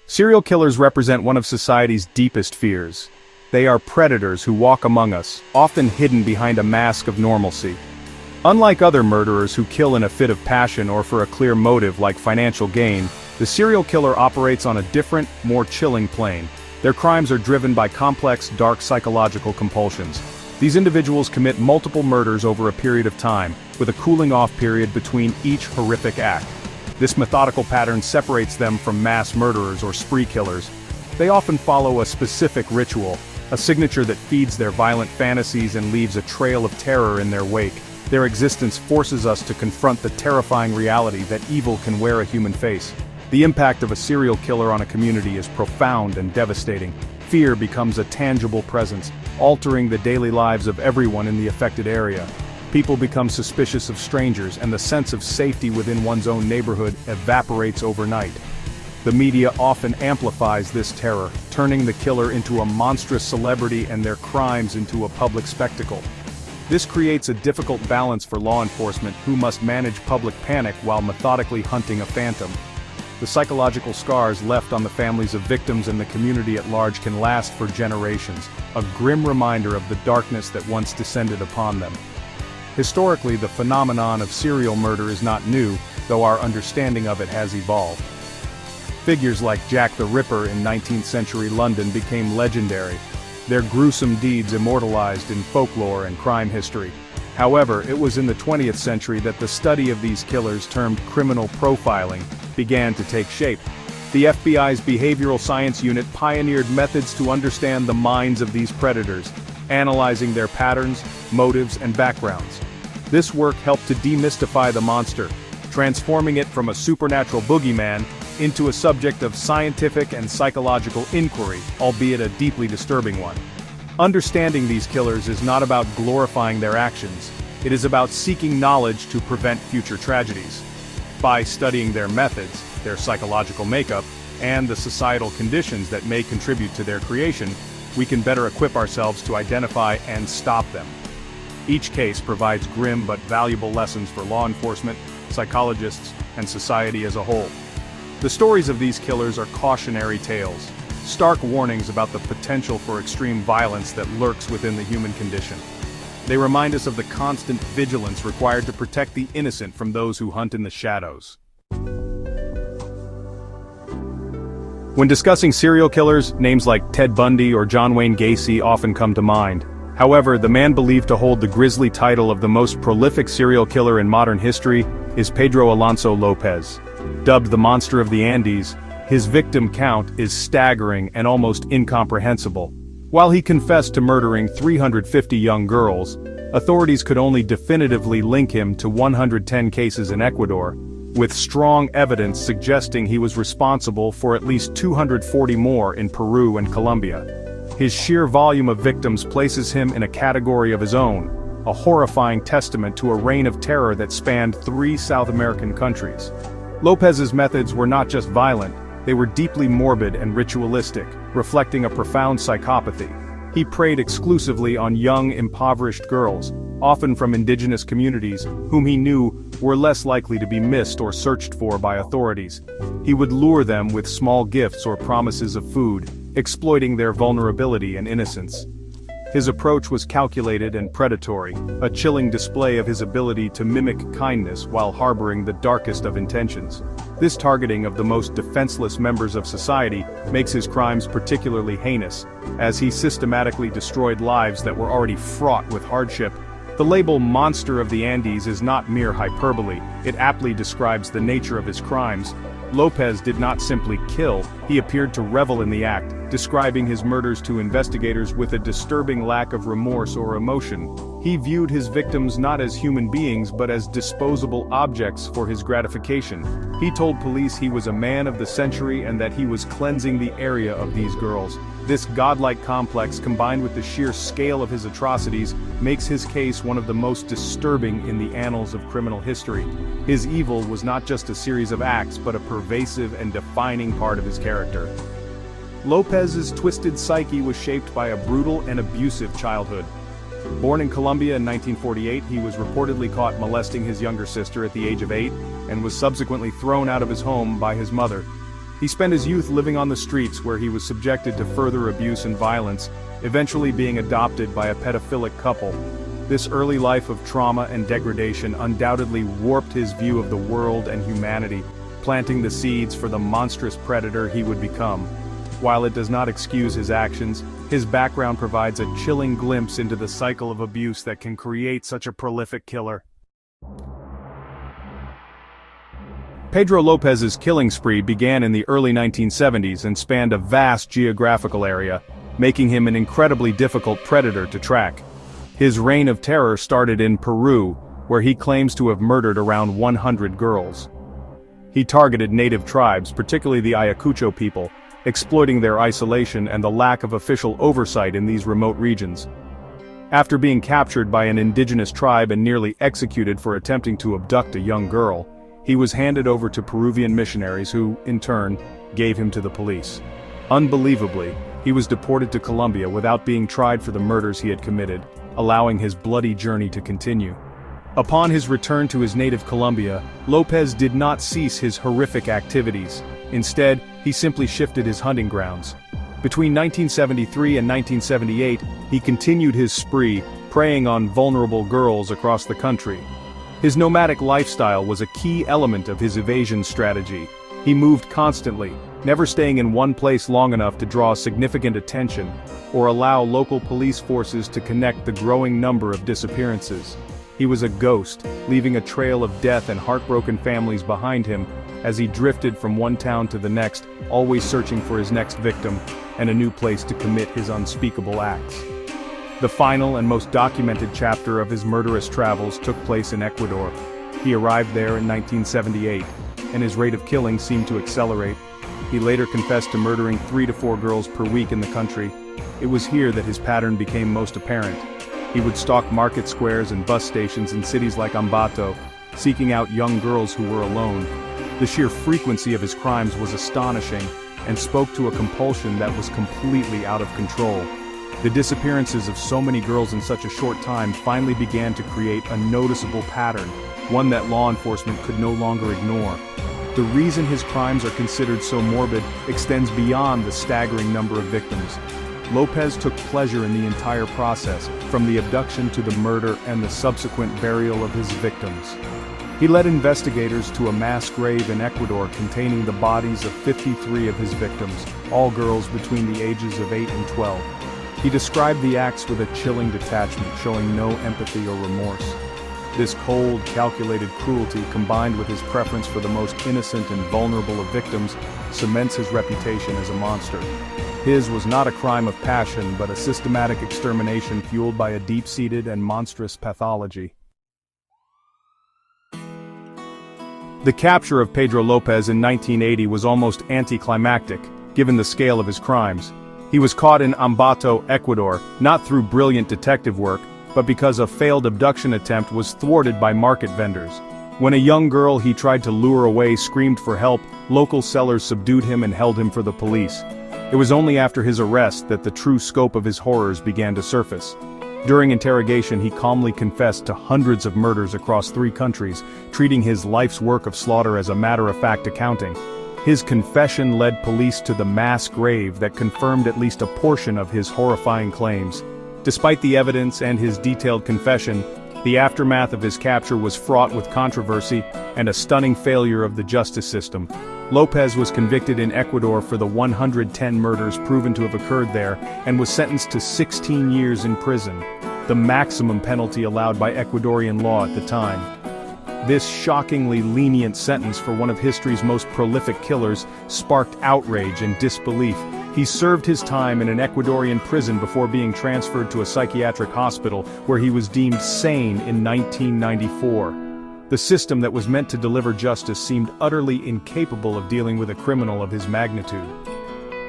Serial killers represent one of society's deepest fears. They are predators who walk among us, often hidden behind a mask of normalcy. Unlike other murderers who kill in a fit of passion or for a clear motive like financial gain, the serial killer operates on a different, more chilling plane. Their crimes are driven by complex, dark psychological compulsions. These individuals commit multiple murders over a period of time, with a cooling-off period between each horrific act. This methodical pattern separates them from mass murderers or spree killers. They often follow a specific ritual, a signature that feeds their violent fantasies and leaves a trail of terror in their wake. Their existence forces us to confront the terrifying reality that evil can wear a human face. The impact of a serial killer on a community is profound and devastating. Fear becomes a tangible presence, altering the daily lives of everyone in the affected area. People become suspicious of strangers, and the sense of safety within one's own neighborhood evaporates overnight. The media often amplifies this terror, turning the killer into a monstrous celebrity and their crimes into a public spectacle. This creates a difficult balance for law enforcement, who must manage public panic while methodically hunting a phantom. The psychological scars left on the families of victims and the community at large can last for generations, a grim reminder of the darkness that once descended upon them. Historically, the phenomenon of serial murder is not new, though our understanding of it has evolved. Figures like Jack the Ripper in 19th-century London became legendary, their gruesome deeds immortalized in folklore and crime history. However, it was in the 20th century that the study of these killers, termed criminal profiling, began to take shape. The FBI's behavioral science unit pioneered methods to understand the minds of these predators, analyzing their patterns, motives, and backgrounds. This work helped to demystify the monster, transforming it from a supernatural boogeyman into a subject of scientific and psychological inquiry, albeit a deeply disturbing one. Understanding these killers is not about glorifying their actions, it is about seeking knowledge to prevent future tragedies. By studying their methods, their psychological makeup, and the societal conditions that may contribute to their creation, we can better equip ourselves to identify and stop them. Each case provides grim but valuable lessons for law enforcement, psychologists, and society as a whole. The stories of these killers are cautionary tales, stark warnings about the potential for extreme violence that lurks within the human condition. They remind us of the constant vigilance required to protect the innocent from those who hunt in the shadows. When discussing serial killers, names like Ted Bundy or John Wayne Gacy often come to mind. However, the man believed to hold the grisly title of the most prolific serial killer in modern history is Pedro Alonso López. Dubbed the Monster of the Andes, his victim count is staggering and almost incomprehensible. While he confessed to murdering 350 young girls, authorities could only definitively link him to 110 cases in Ecuador, with strong evidence suggesting he was responsible for at least 240 more in Peru and Colombia. His sheer volume of victims places him in a category of his own, a horrifying testament to a reign of terror that spanned 3 South American countries. López's methods were not just violent, they were deeply morbid and ritualistic, reflecting a profound psychopathy. He preyed exclusively on young, impoverished girls, often from indigenous communities, whom he knew were less likely to be missed or searched for by authorities. He would lure them with small gifts or promises of food, exploiting their vulnerability and innocence. His approach was calculated and predatory, a chilling display of his ability to mimic kindness while harboring the darkest of intentions. This targeting of the most defenseless members of society makes his crimes particularly heinous, as he systematically destroyed lives that were already fraught with hardship. The label "Monster of the Andes" is not mere hyperbole, it aptly describes the nature of his crimes. López did not simply kill, he appeared to revel in the act, describing his murders to investigators with a disturbing lack of remorse or emotion. He viewed his victims not as human beings but as disposable objects for his gratification. He told police he was a man of the century and that he was cleansing the area of these girls. This godlike complex, combined with the sheer scale of his atrocities, makes his case one of the most disturbing in the annals of criminal history. His evil was not just a series of acts but a pervasive and defining part of his character. López's twisted psyche was shaped by a brutal and abusive childhood. Born in Colombia in 1948, he was reportedly caught molesting his younger sister at the age of 8, and was subsequently thrown out of his home by his mother. He spent his youth living on the streets where he was subjected to further abuse and violence, eventually being adopted by a pedophilic couple. This early life of trauma and degradation undoubtedly warped his view of the world and humanity, planting the seeds for the monstrous predator he would become. While it does not excuse his actions, his background provides a chilling glimpse into the cycle of abuse that can create such a prolific killer. Pedro López's killing spree began in the early 1970s and spanned a vast geographical area, making him an incredibly difficult predator to track. His reign of terror started in Peru, where he claims to have murdered around 100 girls. He targeted native tribes, particularly the Ayacucho people, exploiting their isolation and the lack of official oversight in these remote regions. After being captured by an indigenous tribe and nearly executed for attempting to abduct a young girl, he was handed over to Peruvian missionaries who, in turn, gave him to the police. Unbelievably, he was deported to Colombia without being tried for the murders he had committed, allowing his bloody journey to continue. Upon his return to his native Colombia, López did not cease his horrific activities. Instead, he simply shifted his hunting grounds. Between 1973 and 1978, he continued his spree, preying on vulnerable girls across the country. His nomadic lifestyle was a key element of his evasion strategy. He moved constantly, never staying in one place long enough to draw significant attention, or allow local police forces to connect the growing number of disappearances. He was a ghost, leaving a trail of death and heartbroken families behind him as he drifted from one town to the next, always searching for his next victim and a new place to commit his unspeakable acts. The final and most documented chapter of his murderous travels took place in Ecuador. He arrived there in 1978, and his rate of killing seemed to accelerate. He later confessed to murdering 3 to 4 girls per week in the country. It was here that his pattern became most apparent. He would stalk market squares and bus stations in cities like Ambato, seeking out young girls who were alone. The sheer frequency of his crimes was astonishing, and spoke to a compulsion that was completely out of control. The disappearances of so many girls in such a short time finally began to create a noticeable pattern, one that law enforcement could no longer ignore. The reason his crimes are considered so morbid extends beyond the staggering number of victims. López took pleasure in the entire process, from the abduction to the murder and the subsequent burial of his victims. He led investigators to a mass grave in Ecuador containing the bodies of 53 of his victims, all girls between the ages of 8 and 12. He described the acts with a chilling detachment, showing no empathy or remorse. This cold, calculated cruelty, combined with his preference for the most innocent and vulnerable of victims, cements his reputation as a monster. His was not a crime of passion, but a systematic extermination fueled by a deep-seated and monstrous pathology. The capture of Pedro López in 1980 was almost anticlimactic, given the scale of his crimes. He was caught in Ambato, Ecuador, not through brilliant detective work, but because a failed abduction attempt was thwarted by market vendors. When a young girl he tried to lure away screamed for help, local sellers subdued him and held him for the police. It was only after his arrest that the true scope of his horrors began to surface. During interrogation, he calmly confessed to hundreds of murders across 3 countries, treating his life's work of slaughter as a matter-of-fact accounting. His confession led police to the mass grave that confirmed at least a portion of his horrifying claims. Despite the evidence and his detailed confession, the aftermath of his capture was fraught with controversy and a stunning failure of the justice system. López was convicted in Ecuador for the 110 murders proven to have occurred there and was sentenced to 16 years in prison, the maximum penalty allowed by Ecuadorian law at the time. This shockingly lenient sentence for one of history's most prolific killers sparked outrage and disbelief. He served his time in an Ecuadorian prison before being transferred to a psychiatric hospital where he was deemed sane in 1994. The system that was meant to deliver justice seemed utterly incapable of dealing with a criminal of his magnitude.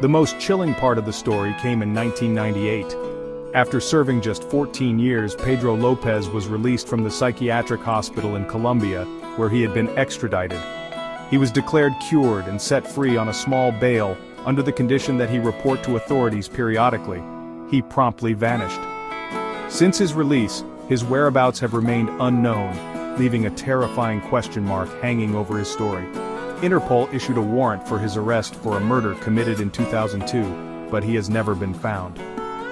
The most chilling part of the story came in 1998. After serving just 14 years, Pedro López was released from the psychiatric hospital in Colombia, where he had been extradited. He was declared cured and set free on a small bail, under the condition that he report to authorities periodically. He promptly vanished. Since his release, his whereabouts have remained unknown, leaving a terrifying question mark hanging over his story. Interpol issued a warrant for his arrest for a murder committed in 2002, but he has never been found.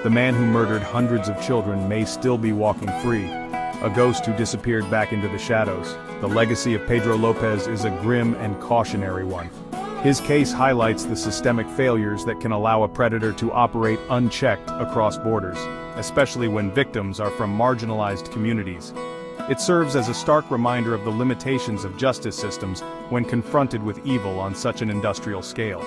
The man who murdered hundreds of children may still be walking free, a ghost who disappeared back into the shadows. The legacy of Pedro López is a grim and cautionary one. His case highlights the systemic failures that can allow a predator to operate unchecked across borders, especially when victims are from marginalized communities. It serves as a stark reminder of the limitations of justice systems when confronted with evil on such an industrial scale.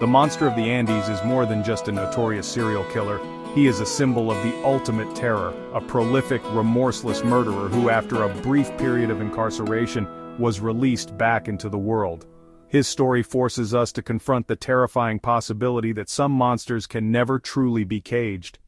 The monster of the Andes is more than just a notorious serial killer. He is a symbol of the ultimate terror, a prolific, remorseless murderer who, after a brief period of incarceration, was released back into the world. His story forces us to confront the terrifying possibility that some monsters can never truly be caged.